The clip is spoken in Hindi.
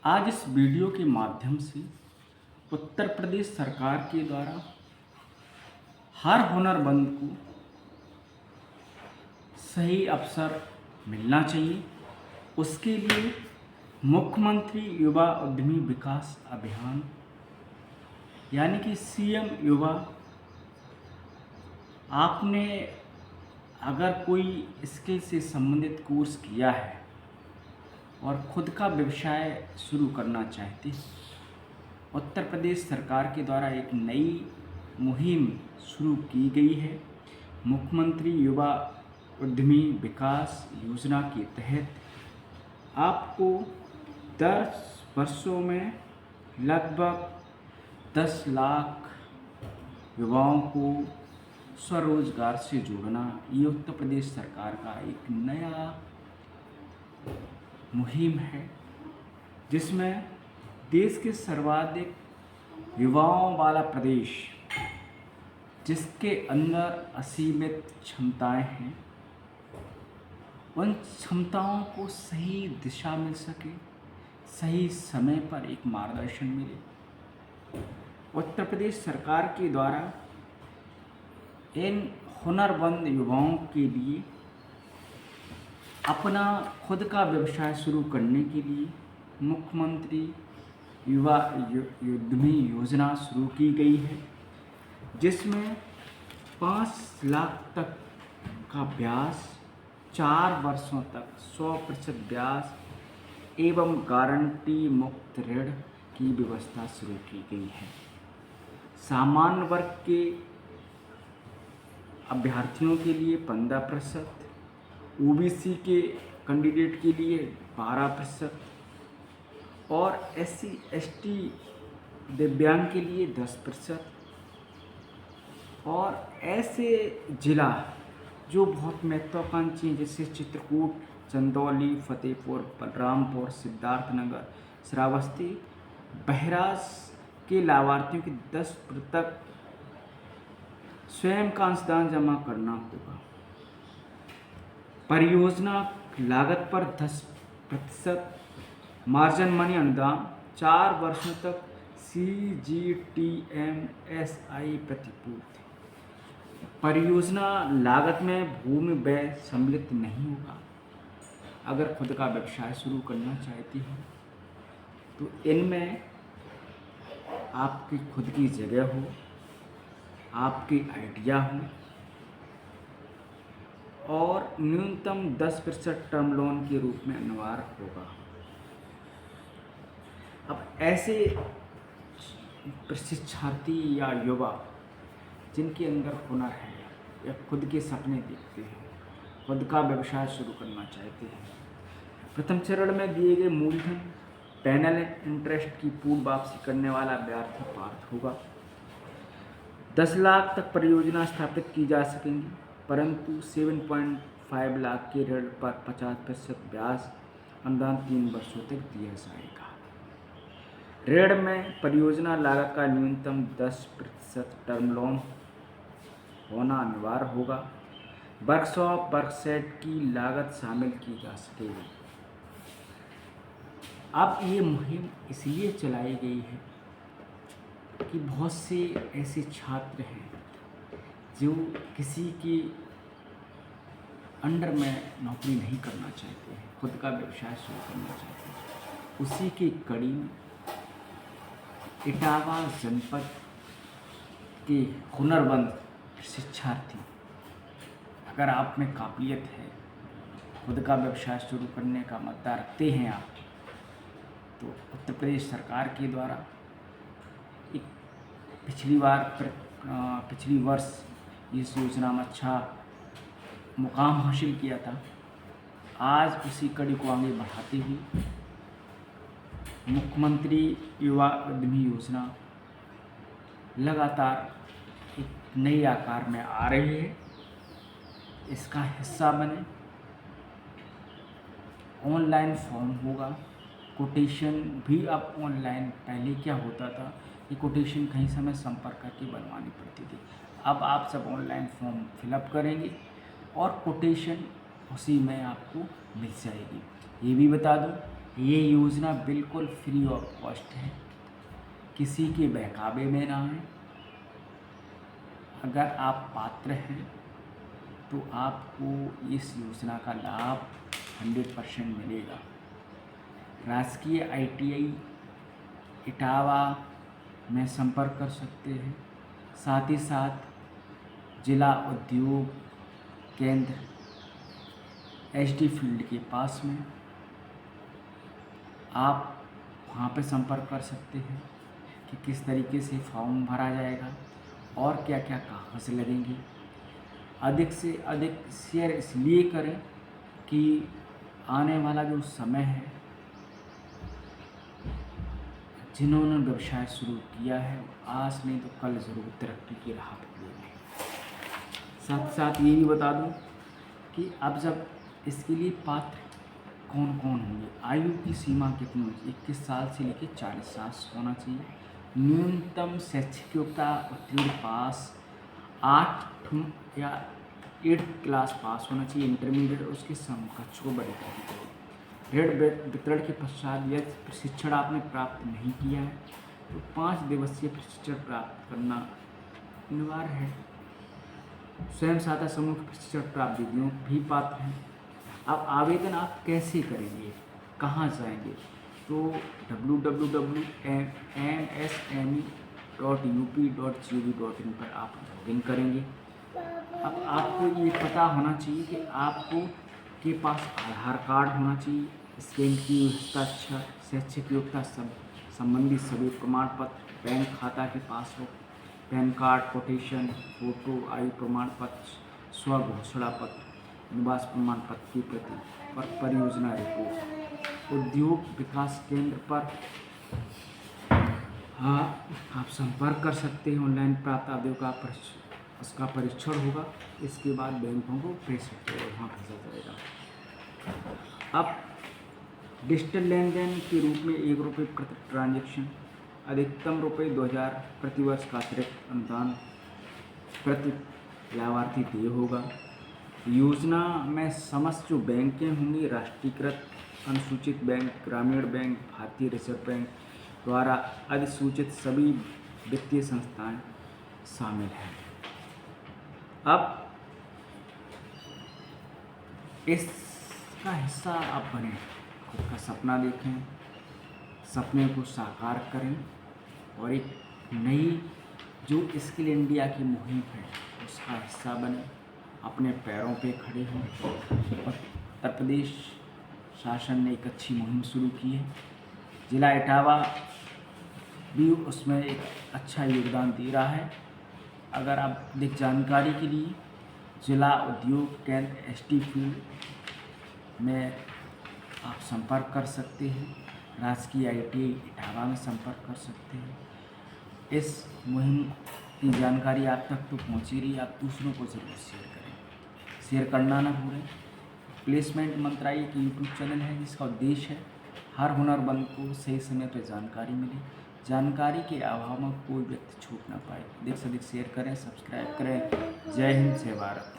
आज इस वीडियो के माध्यम से उत्तर प्रदेश सरकार के द्वारा हर हुनरमंद को सही अवसर मिलना चाहिए। उसके लिए मुख्यमंत्री युवा उद्यमी विकास अभियान यानी कि सीएम युवा, आपने अगर कोई स्किल से संबंधित कोर्स किया है और ख़ुद का व्यवसाय शुरू करना चाहते हैं, उत्तर प्रदेश सरकार के द्वारा एक नई मुहिम शुरू की गई है। मुख्यमंत्री युवा उद्यमी विकास योजना के तहत आपको 10 वर्षों में लगभग 10 लाख युवाओं को स्वरोजगार से जोड़ना, ये उत्तर प्रदेश सरकार का एक नया मुहिम है, जिसमें देश के सर्वाधिक युवाओं वाला प्रदेश, जिसके अंदर असीमित क्षमताएं हैं, उन क्षमताओं को सही दिशा मिल सके, सही समय पर एक मार्गदर्शन मिले। उत्तर प्रदेश सरकार के द्वारा इन हुनरमंद युवाओं के लिए अपना खुद का व्यवसाय शुरू करने के लिए मुख्यमंत्री युवा उद्यमी योजना शुरू की गई है, जिसमें 5 लाख तक का ब्याज, 4 वर्षों तक 100% ब्याज एवं गारंटी मुक्त ऋण की व्यवस्था शुरू की गई है। सामान्य वर्ग के अभ्यर्थियों के लिए 15%, ओबीसी के कैंडिडेट के लिए 12% और SC ST दिव्यांग के लिए 10%, और ऐसे जिला जो बहुत महत्वाकांक्षी हैं जैसे चित्रकूट, चंदौली, फतेहपुर, बलरामपुर, सिद्धार्थनगर, श्रावस्ती, बहराइच के लाभार्थियों की 10% स्वयं का अंशदान जमा करना होगा। परियोजना लागत पर 10% मार्जिन मनी अनुदान, 4 वर्षों तक CGTMSI प्रतिपूर्ति। परियोजना लागत में भूमि व्यय सम्मिलित नहीं होगा। अगर खुद का व्यवसाय शुरू करना चाहती हो तो इनमें आपकी खुद की जगह हो, आपकी आइडिया हो और न्यूनतम 10% टर्म लोन के रूप में अनिवार्य होगा। अब ऐसे प्रशिक्षार्थी या युवा जिनके अंदर हुनर है या खुद के सपने देखते हैं, खुद का व्यवसाय शुरू करना चाहते हैं, प्रथम चरण में दिए गए मूलधन पैनल इंटरेस्ट की पूर्ण वापसी करने वाला अभ्यर्थी पात्र होगा। 10 लाख तक परियोजना स्थापित की जा सकेंगी, परंतु 7.5 लाख के ऋण पर 50% ब्याज अनुदान 3 वर्षों तक दिया जाएगा। ऋण में परियोजना लागत का न्यूनतम 10% टर्म लोन होना अनिवार्य होगा। वर्कशॉप वर्कसेट की लागत शामिल की जा सकेगी। अब ये मुहिम इसलिए चलाई गई है कि बहुत से ऐसे छात्र हैं जो किसी के अंडर में नौकरी नहीं करना चाहते हैं, खुद का व्यवसाय शुरू करना चाहते हैं। उसी की कड़ी में इटावा जनपद के हुनरमंद शिक्षार्थी, अगर आप में काबिलियत है, खुद का व्यवसाय शुरू करने का मद्दा रखते हैं आप, तो उत्तर प्रदेश सरकार के द्वारा एक पिछली वर्ष इस योजना में अच्छा मुकाम हासिल किया था। आज उसी कड़ी को आगे बढ़ाते हुए मुख्यमंत्री युवा उद्यमी योजना लगातार एक नए आकार में आ रही है। इसका हिस्सा बने। ऑनलाइन फॉर्म होगा, कोटेशन भी अब ऑनलाइन, पहले क्या होता था कि कोटेशन कहीं समय संपर्क करके बनवानी पड़ती थी। अब आप सब ऑनलाइन फॉर्म फिलअप करेंगे और कोटेशन उसी में आपको मिल जाएगी। ये भी बता दूं ये योजना बिल्कुल फ्री ऑफ कॉस्ट है, किसी के बहकावे में ना है। अगर आप पात्र हैं तो आपको इस योजना का लाभ 100% मिलेगा। राजकीय ITI इटावा में संपर्क कर सकते हैं। साथ ही साथ जिला उद्योग केंद्र SD फील्ड के पास में आप वहाँ पर संपर्क कर सकते हैं कि किस तरीके से फॉर्म भरा जाएगा और क्या क्या कागज़ लगेंगे। अधिक से अधिक शेयर इसलिए करें कि आने वाला जो समय है, जिन्होंने व्यवसाय शुरू किया है आज नहीं तो कल ज़रूर तरक्की की राह पकड़ेंगे। साथ साथ ये भी बता दूं कि अब जब इसके लिए पात्र कौन कौन होंगे, आयु की सीमा कितनी होगी, 21 साल से लेकर 40 साल होना चाहिए। न्यूनतम शैक्षिक योग्यता उत्तीर्ण पास 8 या 8 क्लास पास होना चाहिए, इंटरमीडिएट उसके समकक्ष को बड़ी करनी। ऋण वितरण के पश्चात यदि प्रशिक्षण आपने प्राप्त नहीं किया है तो 5 दिवसीय प्रशिक्षण प्राप्त करना अनिवार्य है। स्वयं सहायता समूह के प्रशिक्षण प्राप्त दीदियों भी पात्र हैं। अब आवेदन आप कैसे करेंगे, कहाँ जाएंगे, तो www.msme.up.gov.in पर आप लॉगिन करेंगे। अब आपको ये पता होना चाहिए कि आपको के पास आधार कार्ड होना चाहिए, स्कैन की हस्ताक्षर, शैक्षिक योग्यता संबंधित सभी प्रमाण पत्र, बैंक खाता के passbook, pan card, quotation, photo, आयु प्रमाण पत्र, स्व घोषणा पत्र, निवास प्रमाण पत्र की प्रति और परियोजना रिपोर्ट। उद्योग विकास केंद्र पर आप संपर्क कर सकते हैं। ऑनलाइन प्राप्त आदेश का उसका परीक्षण होगा, इसके बाद बैंकों को प्रेषित वहाँ भेजा जाएगा। अब डिजिटल लेन देन के रूप में ₹1 प्रति ट्रांजैक्शन, अधिकतम ₹2000 प्रति वर्ष का अतिरिक्त अनुदान प्रति लाभार्थी देय होगा। योजना में समस्त जो बैंकें होंगी, राष्ट्रीयकृत, अनुसूचित बैंक, ग्रामीण बैंक, भारतीय रिजर्व बैंक द्वारा अधिसूचित सभी वित्तीय संस्थाएं शामिल हैं। अब इसका हिस्सा आप बने, खुद का सपना देखें, सपने को साकार करें और एक नई जो स्किल इंडिया की मुहिम है उसका हिस्सा बने, अपने पैरों पे खड़े हों। और उत्तर प्रदेश शासन ने एक अच्छी मुहिम शुरू की है, जिला इटावा भी उसमें एक अच्छा योगदान दे रहा है। अगर आप अधिक जानकारी के लिए जिला उद्योग केंद्र SD फील्ड में आप संपर्क कर सकते हैं, राजकीय ITI इटावा में संपर्क कर सकते हैं। इस मुहिम की जानकारी आप तक तो पहुँची रही, आप दूसरों को ज़रूर शेयर करें, शेयर करना ना भूलें। प्लेसमेंट मंत्रालय की YouTube चैनल है जिसका उद्देश्य है हर हुनरमंद को सही समय पर जानकारी मिले, जानकारी के अभाव में कोई व्यक्ति छूट ना पाए। अधिक से अधिक शेयर करें, सब्सक्राइब करें। जय हिंद, जय भारत।